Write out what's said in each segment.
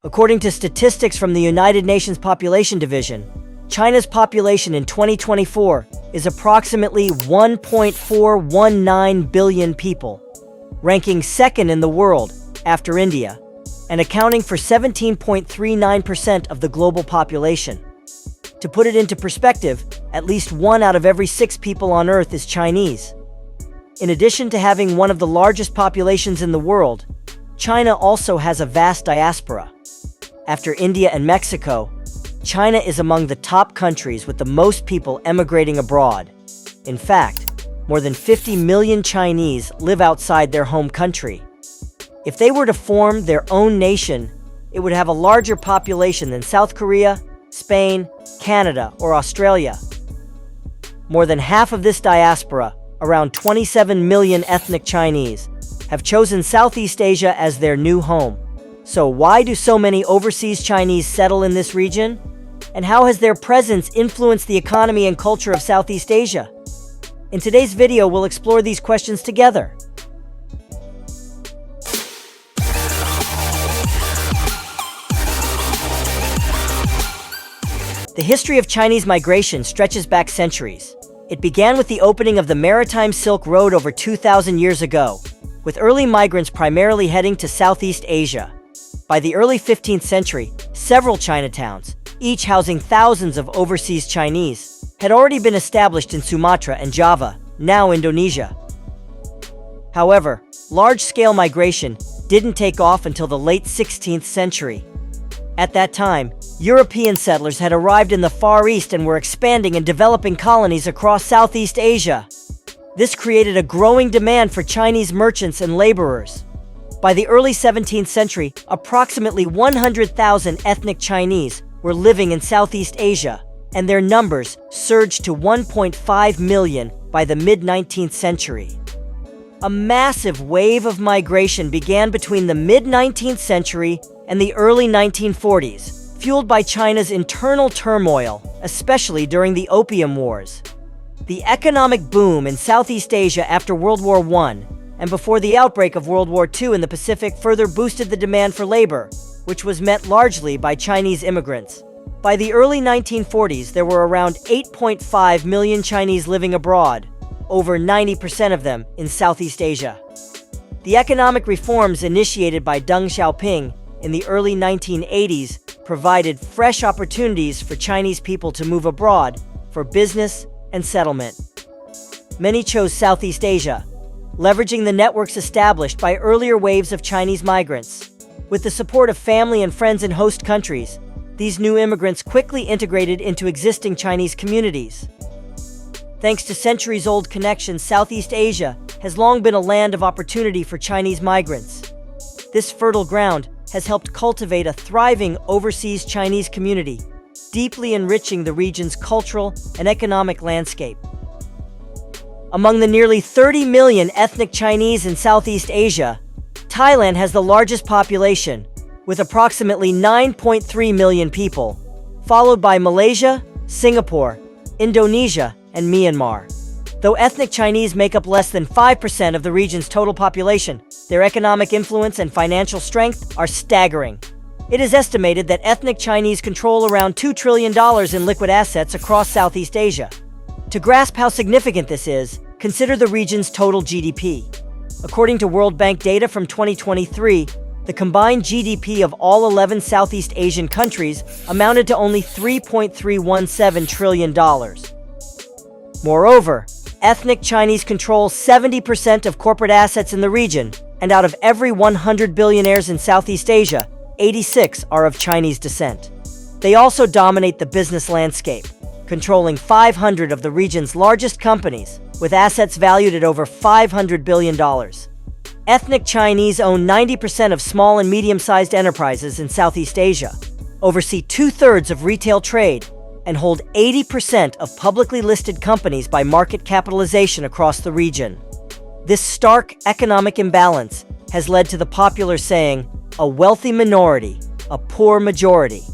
According to statistics from the United Nations Population Division, China's population in 2024 is approximately 1.419 billion people, ranking second in the world after India, and accounting for 17.39% of the global population. To put it into perspective, at least 1 out of every 6 people on Earth is Chinese. In addition to having one of the largest populations in the world, China also has a vast diaspora. After India and Mexico, China is among the top countries with the most people emigrating abroad. In fact, more than 50 million Chinese live outside their home country. If they were to form their own nation, it would have a larger population than South Korea, Spain, Canada, or Australia. More than half of this diaspora, around 27 million ethnic Chinese, have chosen Southeast Asia as their new home. So why do so many overseas Chinese settle in this region? And how has their presence influenced the economy and culture of Southeast Asia? In today's video, we'll explore these questions together. The history of Chinese migration stretches back centuries. It began with the opening of the Maritime Silk Road over 2,000 years ago, with early migrants primarily heading to Southeast Asia. By the early 15th century, several Chinatowns, each housing thousands of overseas Chinese, had already been established in Sumatra and Java, now Indonesia. However, large-scale migration didn't take off until the late 16th century. At that time, European settlers had arrived in the Far East and were expanding and developing colonies across Southeast Asia. This created a growing demand for Chinese merchants and laborers. By the early 17th century, approximately 100,000 ethnic Chinese were living in Southeast Asia, and their numbers surged to 1.5 million by the mid-19th century. A massive wave of migration began between the mid-19th century and the early 1940s, fueled by China's internal turmoil, especially during the Opium Wars. The economic boom in Southeast Asia after World War I and before the outbreak of World War II in the Pacific further boosted the demand for labor, which was met largely by Chinese immigrants. By the early 1940s, there were around 8.5 million Chinese living abroad, over 90% of them in Southeast Asia. The economic reforms initiated by Deng Xiaoping in the early 1980s provided fresh opportunities for Chinese people to move abroad for business and settlement. Many chose Southeast Asia, leveraging the networks established by earlier waves of Chinese migrants. With the support of family and friends in host countries, these new immigrants quickly integrated into existing Chinese communities. Thanks to centuries-old connections, Southeast Asia has long been a land of opportunity for Chinese migrants. This fertile ground has helped cultivate a thriving overseas Chinese community, deeply enriching the region's cultural and economic landscape. Among the nearly 30 million ethnic Chinese in Southeast Asia, Thailand has the largest population, with approximately 9.3 million people, followed by Malaysia, Singapore, Indonesia, and Myanmar. Though ethnic Chinese make up less than 5% of the region's total population, their economic influence and financial strength are staggering. It is estimated that ethnic Chinese control around $2 trillion in liquid assets across Southeast Asia. To grasp how significant this is, consider the region's total GDP. According to World Bank data from 2023, the combined GDP of all 11 Southeast Asian countries amounted to only $3.317 trillion. Moreover, ethnic Chinese control 70% of corporate assets in the region, and out of every 100 billionaires in Southeast Asia, 86 are of Chinese descent. They also dominate the business landscape, controlling 500 of the region's largest companies, with assets valued at over $500 billion. Ethnic Chinese own 90% of small and medium-sized enterprises in Southeast Asia, oversee 2/3 of retail trade, and hold 80% of publicly listed companies by market capitalization across the region. This stark economic imbalance has led to the popular saying, "A wealthy minority, a poor majority."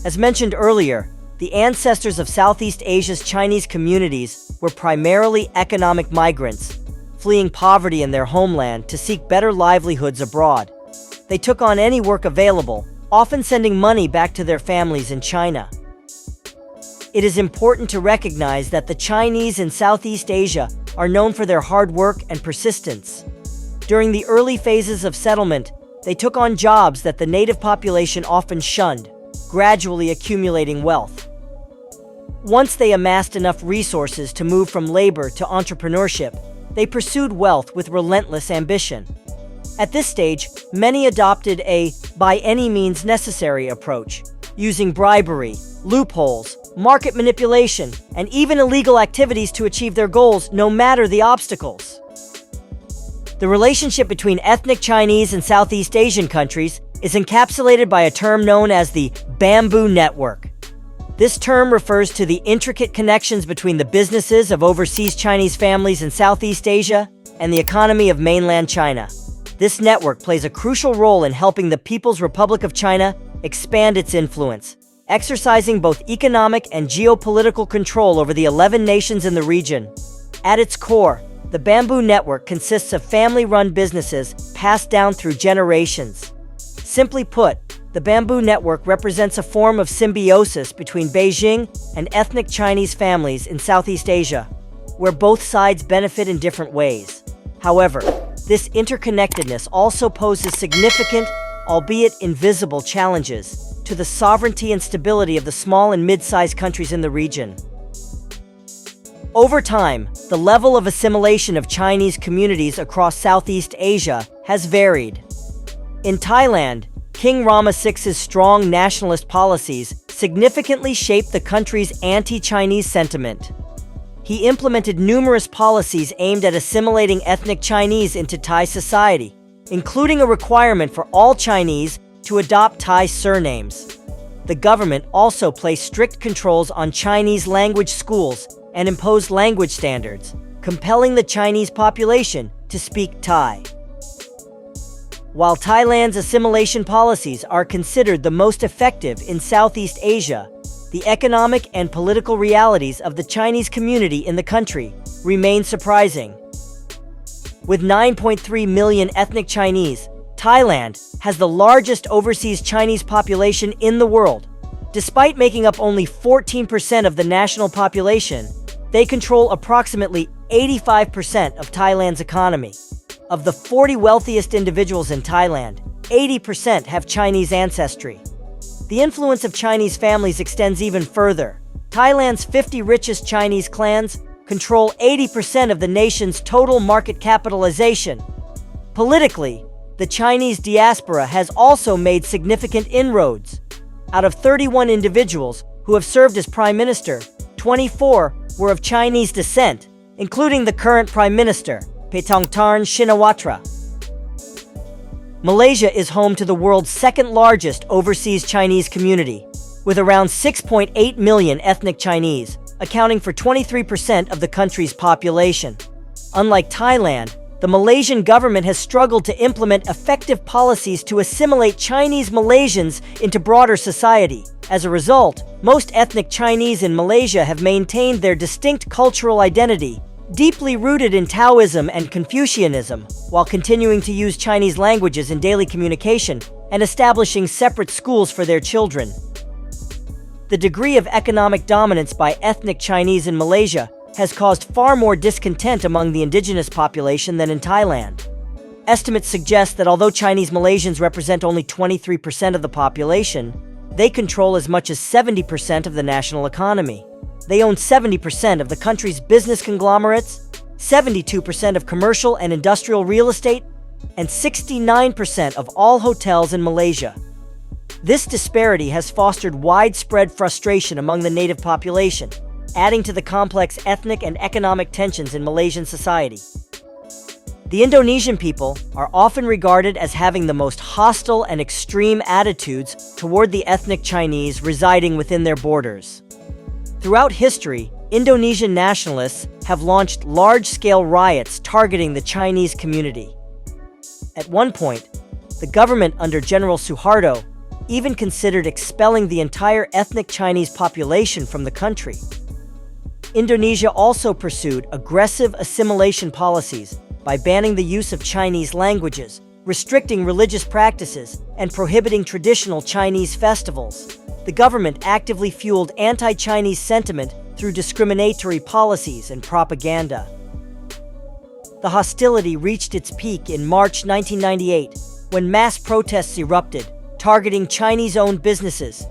As mentioned earlier, the ancestors of Southeast Asia's Chinese communities were primarily economic migrants, fleeing poverty in their homeland to seek better livelihoods abroad. They took on any work available, often sending money back to their families in China. It is important to recognize that the Chinese in Southeast Asia are known for their hard work and persistence. During the early phases of settlement, they took on jobs that the native population often shunned, gradually accumulating wealth. Once they amassed enough resources to move from labor to entrepreneurship, they pursued wealth with relentless ambition. At this stage, many adopted a by any means necessary approach, using bribery, loopholes, market manipulation, and even illegal activities to achieve their goals, no matter the obstacles. The relationship between ethnic Chinese and Southeast Asian countries is encapsulated by a term known as the bamboo network. This term refers to the intricate connections between the businesses of overseas Chinese families in Southeast Asia and the economy of mainland China. This network plays a crucial role in helping the People's Republic of China expand its influence, exercising both economic and geopolitical control over the 11 nations in the region. At its core, the bamboo network consists of family-run businesses passed down through generations. Simply put, the bamboo network represents a form of symbiosis between Beijing and ethnic Chinese families in Southeast Asia, where both sides benefit in different ways. However, this interconnectedness also poses significant, albeit invisible, challenges to the sovereignty and stability of the small and mid-sized countries in the region. Over time, the level of assimilation of Chinese communities across Southeast Asia has varied. In Thailand, King Rama VI's strong nationalist policies significantly shaped the country's anti-Chinese sentiment. He implemented numerous policies aimed at assimilating ethnic Chinese into Thai society, including a requirement for all Chinese to adopt Thai surnames. The government also placed strict controls on Chinese language schools and imposed language standards, compelling the Chinese population to speak Thai. While Thailand's assimilation policies are considered the most effective in Southeast Asia, the economic and political realities of the Chinese community in the country remain surprising. With 9.3 million ethnic Chinese, Thailand has the largest overseas Chinese population in the world. Despite making up only 14% of the national population, they control approximately 85% of Thailand's economy. Of the 40 wealthiest individuals in Thailand, 80% have Chinese ancestry. The influence of Chinese families extends even further. Thailand's 50 richest Chinese clans control 80% of the nation's total market capitalization. Politically, the Chinese diaspora has also made significant inroads. Out of 31 individuals who have served as prime minister, 24 were of Chinese descent, including the current prime minister, Paetongtarn Shinawatra. Malaysia is home to the world's second-largest overseas Chinese community, with around 6.8 million ethnic Chinese, accounting for 23% of the country's population. Unlike Thailand, the Malaysian government has struggled to implement effective policies to assimilate Chinese Malaysians into broader society. As a result, most ethnic Chinese in Malaysia have maintained their distinct cultural identity, deeply rooted in Taoism and Confucianism, while continuing to use Chinese languages in daily communication and establishing separate schools for their children. The degree of economic dominance by ethnic Chinese in Malaysia has caused far more discontent among the indigenous population than in Thailand. Estimates suggest that although Chinese Malaysians represent only 23% of the population, they control as much as 70% of the national economy. They own 70% of the country's business conglomerates, 72% of commercial and industrial real estate, and 69% of all hotels in Malaysia. This disparity has fostered widespread frustration among the native population, adding to the complex ethnic and economic tensions in Malaysian society. The Indonesian people are often regarded as having the most hostile and extreme attitudes toward the ethnic Chinese residing within their borders. Throughout history, Indonesian nationalists have launched large-scale riots targeting the Chinese community. At one point, the government under General Suharto even considered expelling the entire ethnic Chinese population from the country. Indonesia also pursued aggressive assimilation policies by banning the use of Chinese languages, restricting religious practices and prohibiting traditional Chinese festivals. The government actively fueled anti-Chinese sentiment through discriminatory policies and propaganda. The hostility reached its peak in March 1998, when mass protests erupted, targeting Chinese-owned businesses.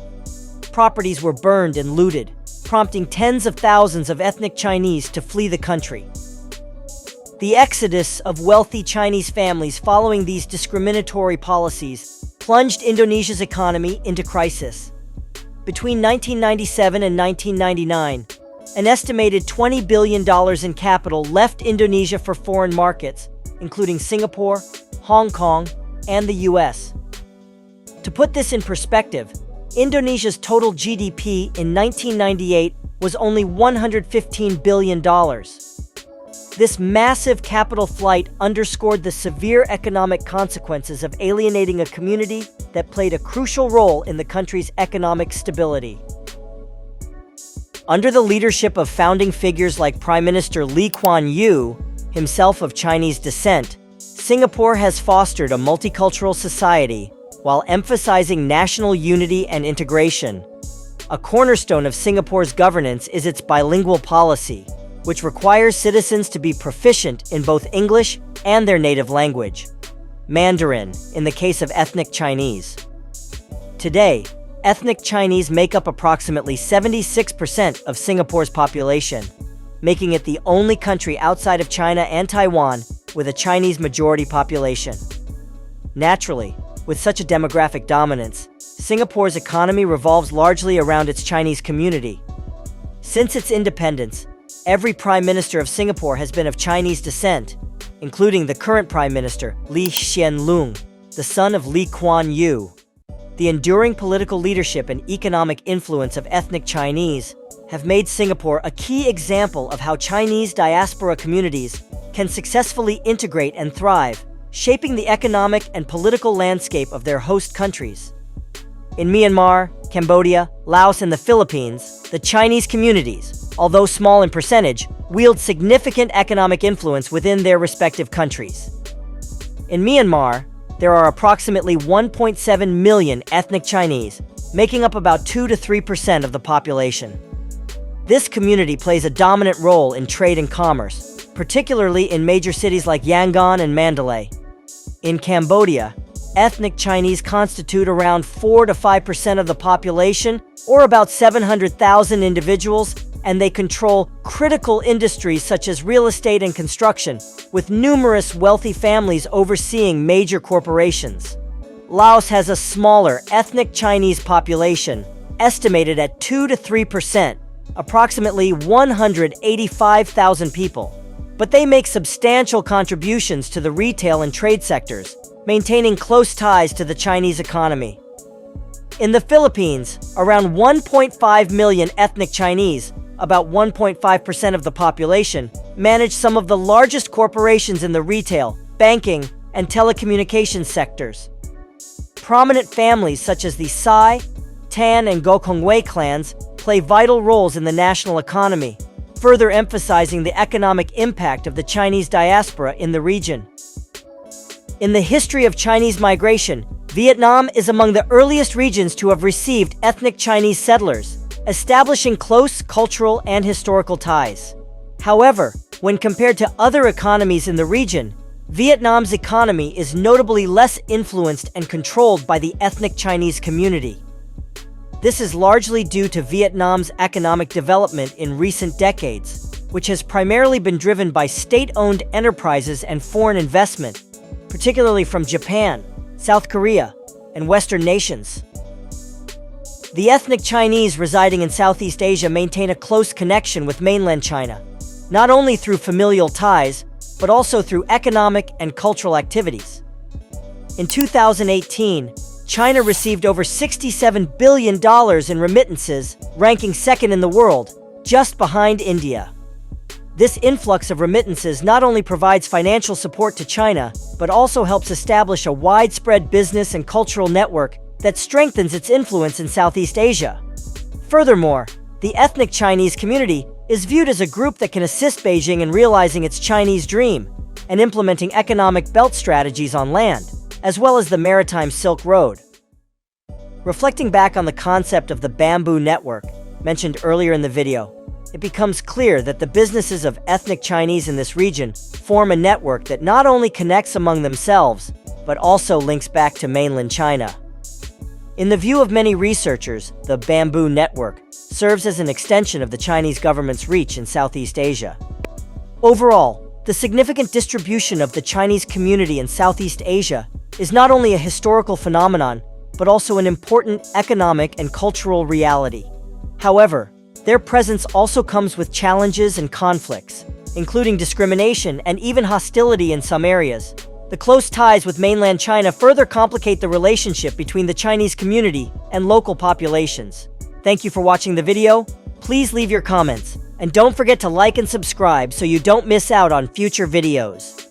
Properties were burned and looted, prompting tens of thousands of ethnic Chinese to flee the country. The exodus of wealthy Chinese families following these discriminatory policies plunged Indonesia's economy into crisis. Between 1997 and 1999, an estimated $20 billion in capital left Indonesia for foreign markets, including Singapore, Hong Kong, and the US. To put this in perspective, Indonesia's total GDP in 1998 was only $115 billion. This massive capital flight underscored the severe economic consequences of alienating a community that played a crucial role in the country's economic stability. Under the leadership of founding figures like Prime Minister Lee Kuan Yew, himself of Chinese descent, Singapore has fostered a multicultural society while emphasizing national unity and integration. A cornerstone of Singapore's governance is its bilingual policy, which requires citizens to be proficient in both English and their native language, Mandarin, in the case of ethnic Chinese. Today, ethnic Chinese make up approximately 76% of Singapore's population, making it the only country outside of China and Taiwan with a Chinese majority population. Naturally, with such a demographic dominance, Singapore's economy revolves largely around its Chinese community. Since its independence, every Prime Minister of Singapore has been of Chinese descent, including the current Prime Minister, Lee Hsien Loong, the son of Lee Kuan Yew. The enduring political leadership and economic influence of ethnic Chinese have made Singapore a key example of how Chinese diaspora communities can successfully integrate and thrive, shaping the economic and political landscape of their host countries. In Myanmar, Cambodia, Laos, and the Philippines, the Chinese communities, although small in percentage, wield significant economic influence within their respective countries. In Myanmar, there are approximately 1.7 million ethnic Chinese, making up about 2 to 3% of the population. This community plays a dominant role in trade and commerce, particularly in major cities like Yangon and Mandalay. In Cambodia, ethnic Chinese constitute around 4 to 5% of the population, or about 700,000 individuals, and they control critical industries such as real estate and construction, with numerous wealthy families overseeing major corporations. Laos has a smaller ethnic Chinese population, estimated at 2 to 3%, approximately 185,000 people. But they make substantial contributions to the retail and trade sectors, maintaining close ties to the Chinese economy. In the Philippines, around 1.5 million ethnic Chinese, about 1.5% of the population, manage some of the largest corporations in the retail, banking, and telecommunications sectors. Prominent families such as the Sai, Tan, and Gokongwei clans play vital roles in the national economy, further emphasizing the economic impact of the Chinese diaspora in the region. In the history of Chinese migration, Vietnam is among the earliest regions to have received ethnic Chinese settlers, establishing close cultural and historical ties. However, when compared to other economies in the region, Vietnam's economy is notably less influenced and controlled by the ethnic Chinese community. This is largely due to Vietnam's economic development in recent decades, which has primarily been driven by state-owned enterprises and foreign investment, particularly from Japan, South Korea, and Western nations. The ethnic Chinese residing in Southeast Asia maintain a close connection with mainland China, not only through familial ties, but also through economic and cultural activities. In 2018, China received over $67 billion in remittances, ranking second in the world, just behind India. This influx of remittances not only provides financial support to China, but also helps establish a widespread business and cultural network that strengthens its influence in Southeast Asia. Furthermore, the ethnic Chinese community is viewed as a group that can assist Beijing in realizing its Chinese dream and implementing economic belt strategies on land, as well as the Maritime Silk Road. Reflecting back on the concept of the bamboo network, mentioned earlier in the video, it becomes clear that the businesses of ethnic Chinese in this region form a network that not only connects among themselves, but also links back to mainland China. In the view of many researchers, the bamboo network serves as an extension of the Chinese government's reach in Southeast Asia. Overall, the significant distribution of the Chinese community in Southeast Asia is not only a historical phenomenon, but also an important economic and cultural reality. However, their presence also comes with challenges and conflicts, including discrimination and even hostility in some areas. The close ties with mainland China further complicate the relationship between the Chinese community and local populations. Thank you for watching the video. Please leave your comments, and don't forget to like and subscribe so you don't miss out on future videos.